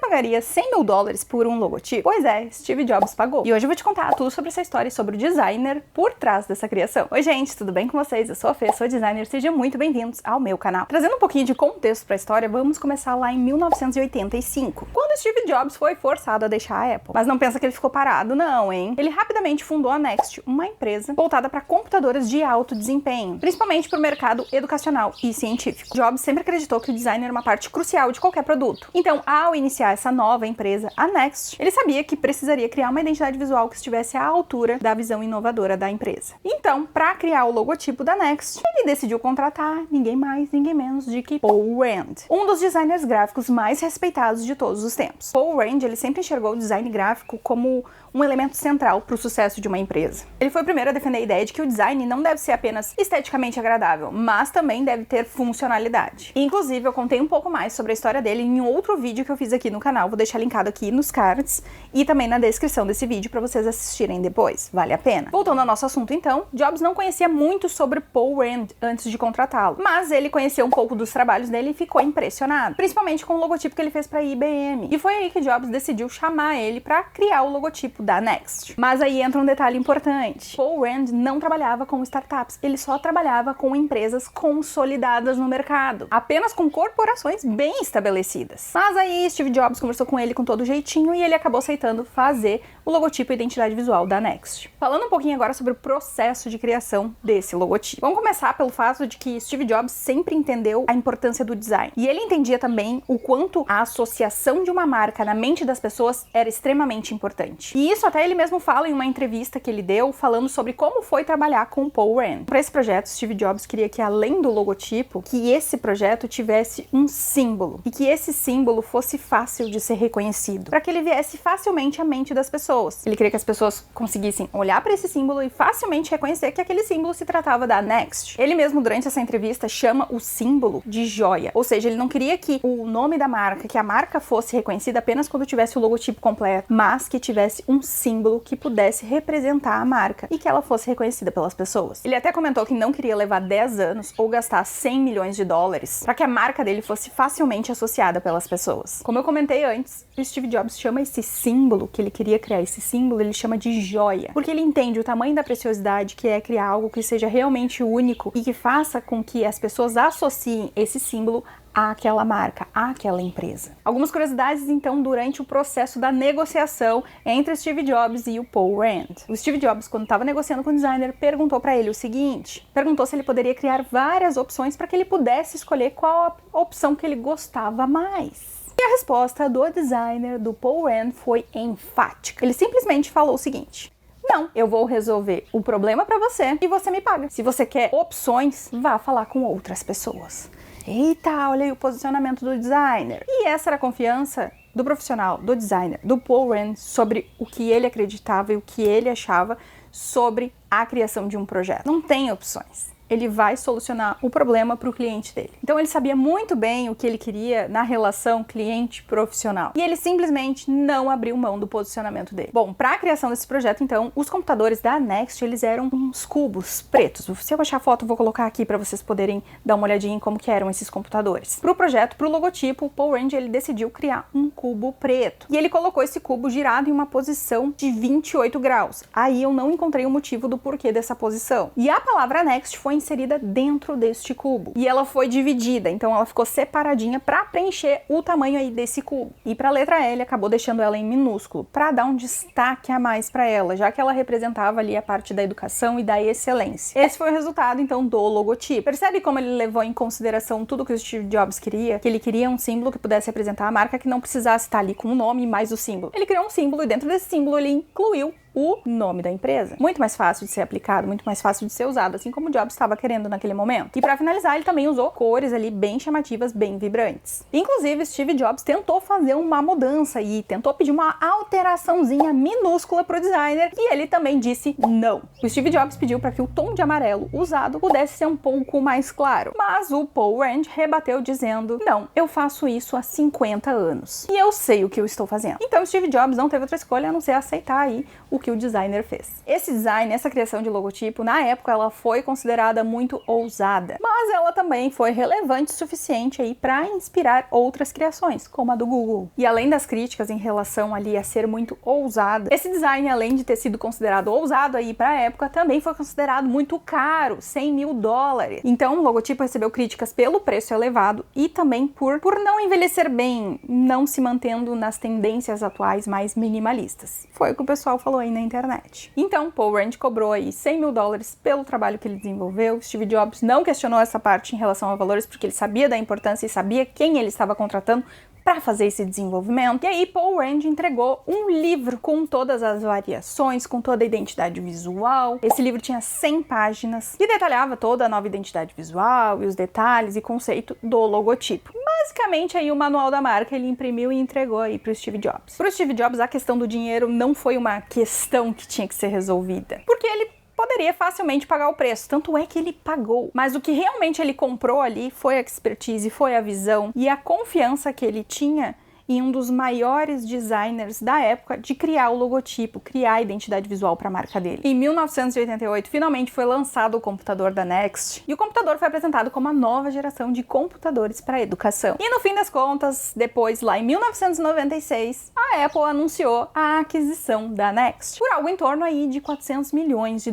pagaria 100 mil dólares por um logotipo? Pois é, Steve Jobs pagou. E hoje eu vou te contar tudo sobre essa história e sobre o designer por trás dessa criação. Oi gente, tudo bem com vocês? Eu sou a Fê, sou designer, sejam muito bem-vindos ao meu canal. Trazendo um pouquinho de contexto pra história, vamos começar lá em 1985, quando Steve Jobs foi forçado a deixar a Apple. Mas não pensa que ele ficou parado não, hein? Ele rapidamente fundou a Next, uma empresa voltada para computadores de alto desempenho, principalmente para o mercado educacional e científico. Jobs sempre acreditou que o design era uma parte crucial de qualquer produto. Então, ao iniciar essa nova empresa, a Next, ele sabia que precisaria criar uma identidade visual que estivesse à altura da visão inovadora da empresa. Então, para criar o logotipo da Next, ele decidiu contratar ninguém mais, ninguém menos de que Paul Rand, um dos designers gráficos mais respeitados de todos os tempos. Paul Rand, ele sempre enxergou o design gráfico como um elemento central para o sucesso de uma empresa. Ele foi o primeiro a defender a ideia de que o design não deve ser apenas esteticamente agradável, mas também deve ter funcionalidade. E, inclusive, eu contei um pouco mais sobre a história dele em outro vídeo que eu fiz aqui no canal, vou deixar linkado aqui nos cards e também na descrição desse vídeo para vocês assistirem depois, vale a pena. Voltando ao nosso assunto então, Jobs não conhecia muito sobre Paul Rand antes de contratá-lo, mas ele conheceu um pouco dos trabalhos dele e ficou impressionado, principalmente com o logotipo que ele fez para a IBM. E foi aí que Jobs decidiu chamar ele para criar o logotipo da Next. Mas aí entra um detalhe importante. Paul Rand não trabalhava com startups, ele só trabalhava com empresas consolidadas no mercado, apenas com corporações bem estabelecidas. Mas aí Steve Jobs conversou com ele com todo jeitinho e ele acabou aceitando fazer o logotipo e identidade visual da Next. Falando um pouquinho agora sobre o processo de criação desse logotipo. Vamos começar pelo fato de que Steve Jobs sempre entendeu a importância do design. E ele entendia também o quanto a associação de uma marca na mente das pessoas era extremamente importante. E isso até ele mesmo fala em uma entrevista que ele deu, falando sobre como foi trabalhar com o Paul Rand. Para esse projeto, Steve Jobs queria que, além do logotipo, que esse projeto tivesse um símbolo. E que esse símbolo fosse fácil de ser reconhecido, para que ele viesse facilmente à mente das pessoas. Ele queria que as pessoas conseguissem olhar para esse símbolo e facilmente reconhecer que aquele símbolo se tratava da Next. Ele mesmo, durante essa entrevista, chama o símbolo de joia. Ou seja, ele não queria que o nome da marca, que a marca fosse reconhecida apenas quando tivesse o logotipo completo, mas que tivesse um símbolo que pudesse representar a marca e que ela fosse reconhecida pelas pessoas. Ele até comentou que não queria levar 10 anos ou gastar 100 milhões de dólares para que a marca dele fosse facilmente associada pelas pessoas. Como eu comentei antes, o Steve Jobs chama esse símbolo, que ele queria criar esse símbolo, ele chama de joia, porque ele entende o tamanho da preciosidade que é criar algo que seja realmente único e que faça com que as pessoas associem esse símbolo àquela marca, àquela empresa. Algumas curiosidades, então, durante o processo da negociação entre Steve Jobs e o Paul Rand. O Steve Jobs, quando estava negociando com o designer, perguntou para ele o seguinte, perguntou se ele poderia criar várias opções para que ele pudesse escolher qual a opção que ele gostava mais. E a resposta do designer, do Paul Rand, foi enfática. Ele simplesmente falou o seguinte: não, eu vou resolver o problema para você e você me paga. Se você quer opções, vá falar com outras pessoas. Eita, olha aí o posicionamento do designer. E essa era a confiança do profissional, do designer, do Paul Rand, sobre o que ele acreditava e o que ele achava sobre a criação de um projeto. Não tem opções. Ele vai solucionar o problema para o cliente dele. Então ele sabia muito bem o que ele queria na relação cliente-profissional. E ele simplesmente não abriu mão do posicionamento dele. Bom, para a criação desse projeto, então, os computadores da Next, eles eram uns cubos pretos. Se eu achar a foto, eu vou colocar aqui para vocês poderem dar uma olhadinha em como que eram esses computadores. Para o projeto, para o logotipo, o Paul Rand, ele decidiu criar um cubo preto. E ele colocou esse cubo girado em uma posição de 28 graus. Aí eu não encontrei o motivo do porquê dessa posição. E a palavra Next foi inserida dentro deste cubo. E ela foi dividida, então ela ficou separadinha para preencher o tamanho aí desse cubo. E para a letra L, acabou deixando ela em minúsculo, para dar um destaque a mais para ela, já que ela representava ali a parte da educação e da excelência. Esse foi o resultado, então, do logotipo. Percebe como ele levou em consideração tudo que o Steve Jobs queria? Que ele queria um símbolo que pudesse representar a marca, que não precisasse estar ali com o nome mais o símbolo. Ele criou um símbolo e dentro desse símbolo ele incluiu o nome da empresa. Muito mais fácil de ser aplicado, muito mais fácil de ser usado, assim como o Jobs estava querendo naquele momento. E para finalizar, ele também usou cores ali bem chamativas, bem vibrantes. Inclusive, Steve Jobs tentou fazer uma mudança e tentou pedir uma alteraçãozinha minúscula pro designer e ele também disse não. O Steve Jobs pediu para que o tom de amarelo usado pudesse ser um pouco mais claro, mas o Paul Rand rebateu dizendo: não, eu faço isso há 50 anos e eu sei o que eu estou fazendo. Então Steve Jobs não teve outra escolha a não ser aceitar aí o que que o designer fez. Esse design, essa criação de logotipo, na época ela foi considerada muito ousada, mas ela também foi relevante o suficiente aí para inspirar outras criações, como a do Google. E além das críticas em relação ali a ser muito ousada, esse design, além de ter sido considerado ousado aí para a época, também foi considerado muito caro, $100.000. Então o logotipo recebeu críticas pelo preço elevado e também por não envelhecer bem, não se mantendo nas tendências atuais mais minimalistas. Foi o que o pessoal falou aí na internet. Então Paul Rand cobrou aí $100.000 pelo trabalho que ele desenvolveu. Steve Jobs não questionou essa parte em relação a valores porque ele sabia da importância e sabia quem ele estava contratando para fazer esse desenvolvimento. E aí Paul Rand entregou um livro com todas as variações, com toda a identidade visual. Esse livro tinha 100 páginas e detalhava toda a nova identidade visual e os detalhes e conceito do logotipo. Basicamente aí o manual da marca ele imprimiu e entregou aí para o Steve Jobs. Para o Steve Jobs a questão do dinheiro não foi uma questão que tinha que ser resolvida, porque ele poderia facilmente pagar o preço, tanto é que ele pagou. Mas o que realmente ele comprou ali foi a expertise, foi a visão e a confiança que ele tinha em um dos maiores designers da época de criar o logotipo, criar a identidade visual para a marca dele. Em 1988, finalmente foi lançado o computador da Next, e o computador foi apresentado como a nova geração de computadores para a educação. E no fim das contas, depois, lá em 1996, a Apple anunciou a aquisição da Next, por algo em torno aí de $400 milhões.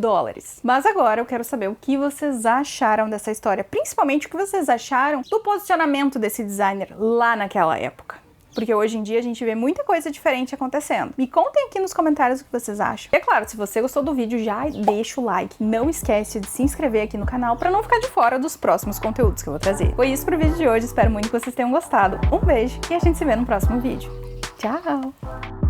Mas agora eu quero saber o que vocês acharam dessa história, principalmente o que vocês acharam do posicionamento desse designer lá naquela época. Porque hoje em dia a gente vê muita coisa diferente acontecendo. Me contem aqui nos comentários o que vocês acham. E é claro, se você gostou do vídeo, já deixa o like. Não esquece de se inscrever aqui no canal para não ficar de fora dos próximos conteúdos que eu vou trazer. Foi isso pro vídeo de hoje, espero muito que vocês tenham gostado. Um beijo e a gente se vê no próximo vídeo. Tchau!